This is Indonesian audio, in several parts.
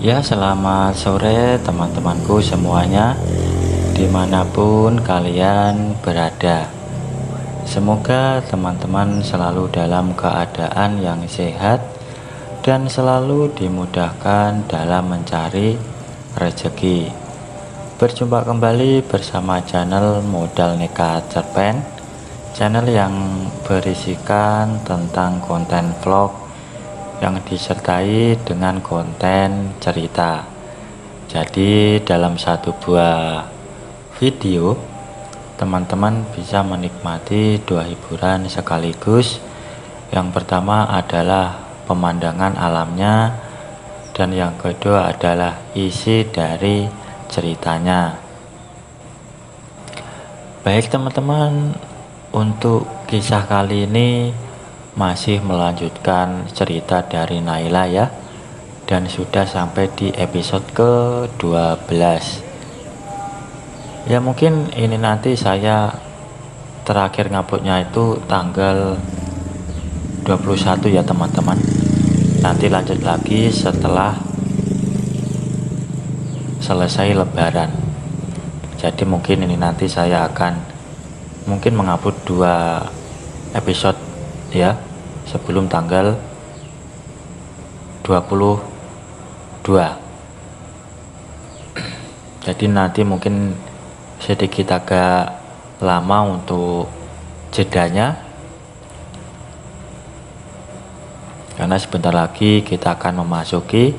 Ya, selamat sore teman-temanku semuanya, dimanapun kalian berada. Semoga teman-teman selalu dalam keadaan yang sehat dan selalu dimudahkan dalam mencari rezeki. Berjumpa kembali bersama channel Modal Nekat Cerpen, channel yang berisikan tentang konten vlog yang disertai dengan konten cerita. Jadi dalam satu buah video, teman-teman bisa menikmati dua hiburan sekaligus. Yang pertama adalah pemandangan alamnya, dan yang kedua adalah isi dari ceritanya. Baik teman-teman, untuk kisah kali ini masih melanjutkan cerita dari Naila ya, dan sudah sampai di episode ke-12. Ya mungkin ini nanti saya terakhir nguploadnya itu tanggal 21 ya teman-teman. Nanti lanjut lagi setelah selesai lebaran. Jadi mungkin ini nanti saya akan mungkin mengupload 2 episode ya, sebelum tanggal 22. Jadi nanti mungkin sedikit agak lama untuk jedanya, karena sebentar lagi kita akan memasuki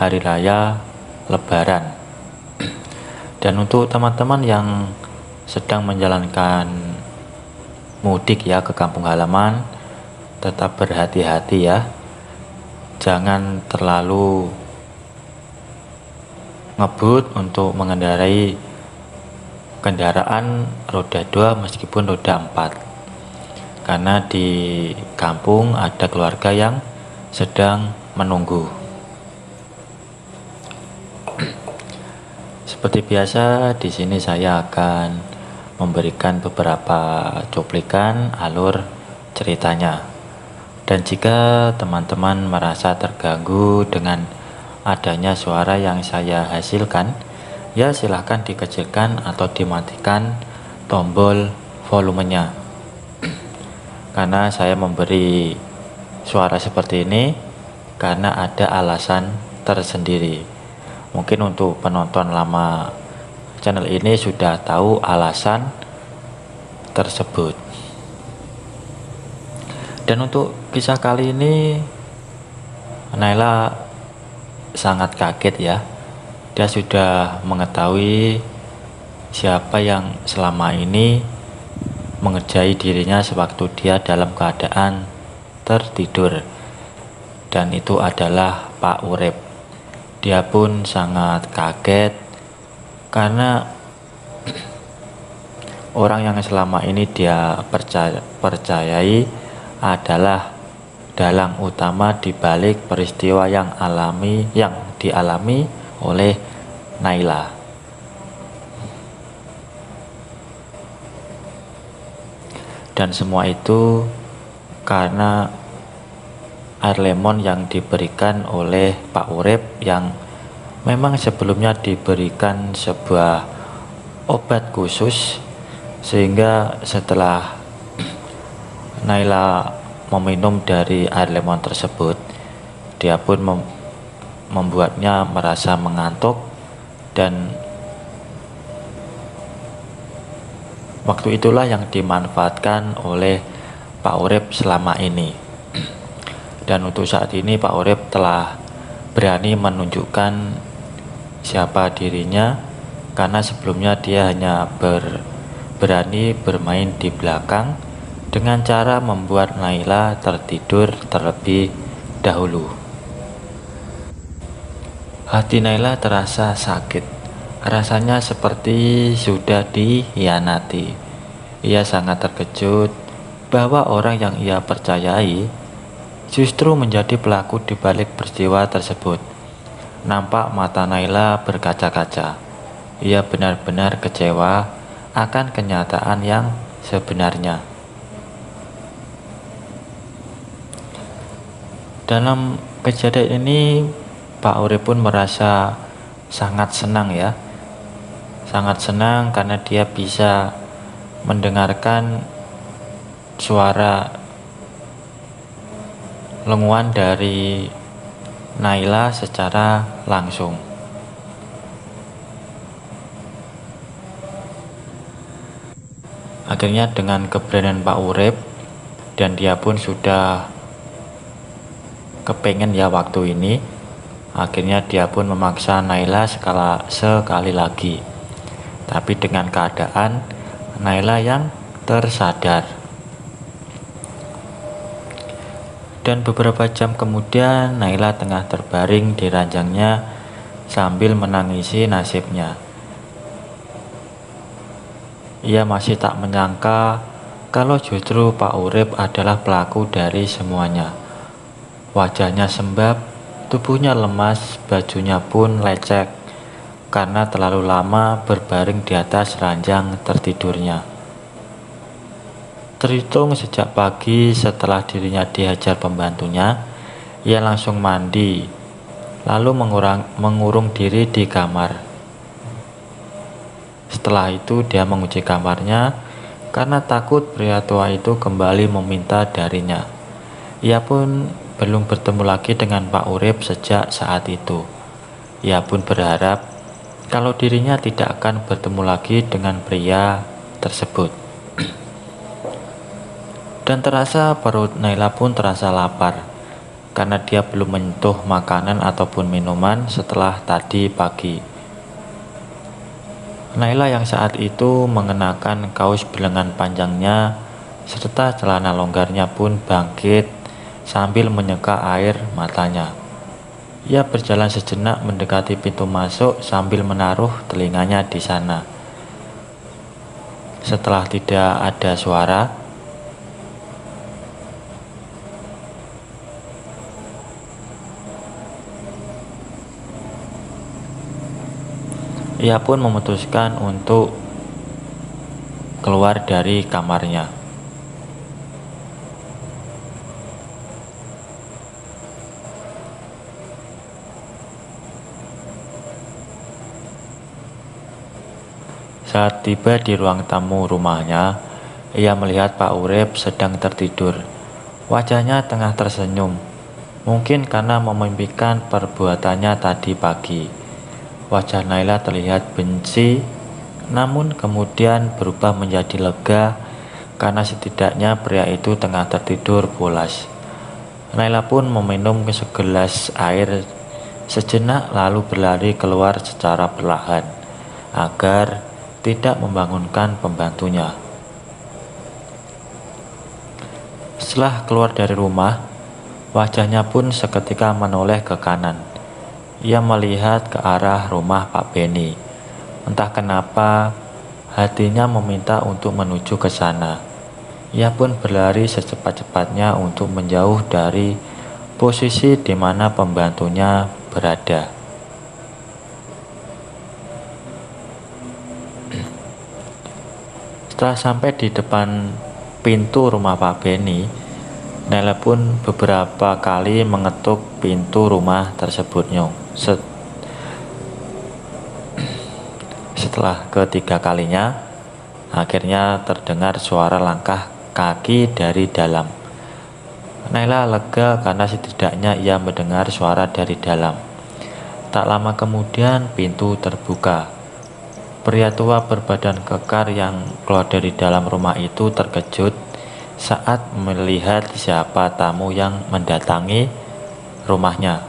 hari raya lebaran. Dan untuk teman-teman yang sedang menjalankan mudik ya ke kampung halaman, tetap berhati-hati ya, jangan terlalu ngebut untuk mengendarai kendaraan roda 2 meskipun roda 4, karena di kampung ada keluarga yang sedang menunggu. Seperti biasa, di sini saya akan memberikan beberapa cuplikan alur ceritanya. Dan jika teman-teman merasa terganggu dengan adanya suara yang saya hasilkan, ya silahkan dikecilkan atau dimatikan tombol volumenya. Karena saya memberi suara seperti ini karena ada alasan tersendiri. Mungkin untuk penonton lama channel ini sudah tahu alasan tersebut. Dan untuk kisah kali ini, Naila sangat kaget ya. Dia sudah mengetahui siapa yang selama ini mengerjai dirinya sewaktu dia dalam keadaan tertidur, dan itu adalah Pak Urip. Dia pun sangat kaget karena orang yang selama ini dia percayai adalah dalang utama di balik peristiwa yang dialami oleh Naila. Dan semua itu karena air lemon yang diberikan oleh Pak Urip, yang memang sebelumnya diberikan sebuah obat khusus, sehingga setelah Naila meminum dari air lemon tersebut, dia pun membuatnya merasa mengantuk, dan waktu itulah yang dimanfaatkan oleh Pak Urip selama ini. Dan untuk saat ini Pak Urip telah berani menunjukkan siapa dirinya, karena sebelumnya dia hanya berani bermain di belakang dengan cara membuat Naila tertidur terlebih dahulu. Hati Naila terasa sakit, rasanya seperti sudah dikhianati. Ia sangat terkejut bahwa orang yang ia percayai justru menjadi pelaku di balik peristiwa tersebut. Nampak mata Naila berkaca-kaca. Ia benar-benar kecewa akan kenyataan yang sebenarnya. Dalam kejadian ini Pak Urip pun merasa sangat senang ya. Sangat senang karena dia bisa mendengarkan suara lenguan dari Naila secara langsung. Akhirnya dengan keberanian Pak Urip, dan dia pun sudah kepengen ya waktu ini, akhirnya dia pun memaksa Naila sekali lagi, tapi dengan keadaan Naila yang tersadar. Dan beberapa jam kemudian Naila tengah terbaring di ranjangnya sambil menangisi nasibnya. Ia masih tak menyangka kalau justru Pak Urip adalah pelaku dari semuanya. Wajahnya sembab, tubuhnya lemas, bajunya pun lecek karena terlalu lama berbaring di atas ranjang tertidurnya. Terhitung sejak pagi setelah dirinya dihajar pembantunya, ia langsung mandi, lalu mengurung diri di kamar. Setelah itu dia mengunci kamarnya karena takut pria tua itu kembali meminta darinya. Ia pun belum bertemu lagi dengan Pak Urip sejak saat itu. Ia pun berharap kalau dirinya tidak akan bertemu lagi dengan pria tersebut. Dan terasa perut Naila pun terasa lapar karena dia belum menyentuh makanan ataupun minuman setelah tadi pagi. Naila yang saat itu mengenakan kaos berlengan panjangnya serta celana longgarnya pun bangkit sambil menyeka air matanya. Ia berjalan sejenak mendekati pintu masuk sambil menaruh telinganya di sana. Setelah tidak ada suara, ia pun memutuskan untuk keluar dari kamarnya. Saat tiba di ruang tamu rumahnya, ia melihat Pak Urip sedang tertidur. Wajahnya tengah tersenyum, mungkin karena memimpikan perbuatannya tadi pagi. Wajah Naila terlihat benci, namun kemudian berubah menjadi lega karena setidaknya pria itu tengah tertidur pulas. Naila pun meminum segelas air sejenak lalu berlari keluar secara perlahan agar tidak membangunkan pembantunya. Setelah keluar dari rumah, wajahnya pun seketika menoleh ke kanan. Ia melihat ke arah rumah Pak Beni. Entah kenapa hatinya meminta untuk menuju ke sana. Ia pun berlari secepat-cepatnya untuk menjauh dari posisi di mana pembantunya berada. Setelah sampai di depan pintu rumah Pak Beni, Naila pun beberapa kali mengetuk pintu rumah tersebutnya. Setelah ketiga kalinya, akhirnya terdengar suara langkah kaki dari dalam. Naila lega karena setidaknya ia mendengar suara dari dalam. Tak lama kemudian pintu terbuka. Pria tua berbadan kekar yang keluar dari dalam rumah itu terkejut saat melihat siapa tamu yang mendatangi rumahnya.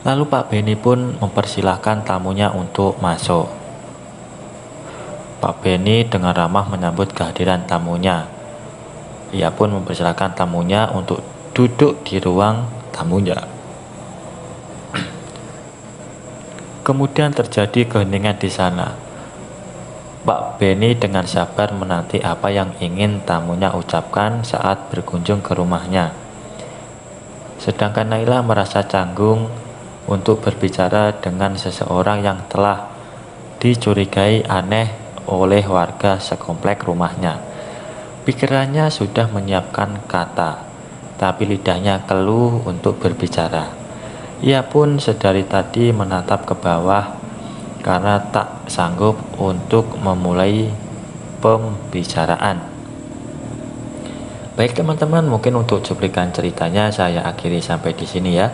Lalu Pak Beni pun mempersilahkan tamunya untuk masuk. Pak Beni dengan ramah menyambut kehadiran tamunya. Ia pun mempersilahkan tamunya untuk duduk di ruang tamunya. Kemudian terjadi keheningan di sana. Pak Beni dengan sabar menanti apa yang ingin tamunya ucapkan saat berkunjung ke rumahnya. Sedangkan Naila merasa canggung untuk berbicara dengan seseorang yang telah dicurigai aneh oleh warga sekomplek rumahnya. Pikirannya sudah menyiapkan kata, tapi lidahnya keluh untuk berbicara. Ia pun sedari tadi menatap ke bawah karena tak sanggup untuk memulai pembicaraan. Baik teman-teman, mungkin untuk cuplikan ceritanya saya akhiri sampai di sini ya.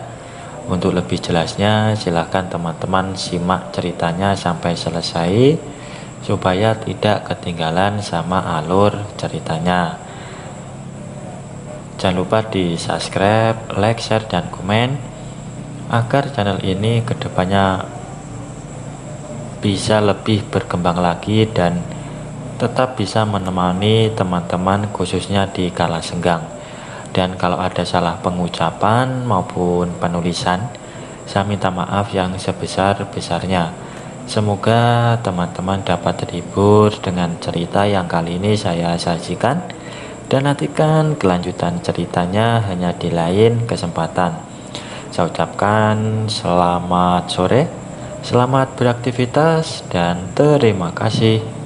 Untuk lebih jelasnya silahkan teman-teman simak ceritanya sampai selesai supaya tidak ketinggalan sama alur ceritanya. Jangan lupa di subscribe, like, share, dan komen agar channel ini kedepannya bisa lebih berkembang lagi dan tetap bisa menemani teman-teman khususnya di kala senggang. Dan kalau ada salah pengucapan maupun penulisan, saya minta maaf yang sebesar-besarnya. Semoga teman-teman dapat terhibur dengan cerita yang kali ini saya sajikan, dan nantikan kelanjutan ceritanya hanya di lain kesempatan. Saya ucapkan selamat sore, selamat beraktivitas, dan terima kasih.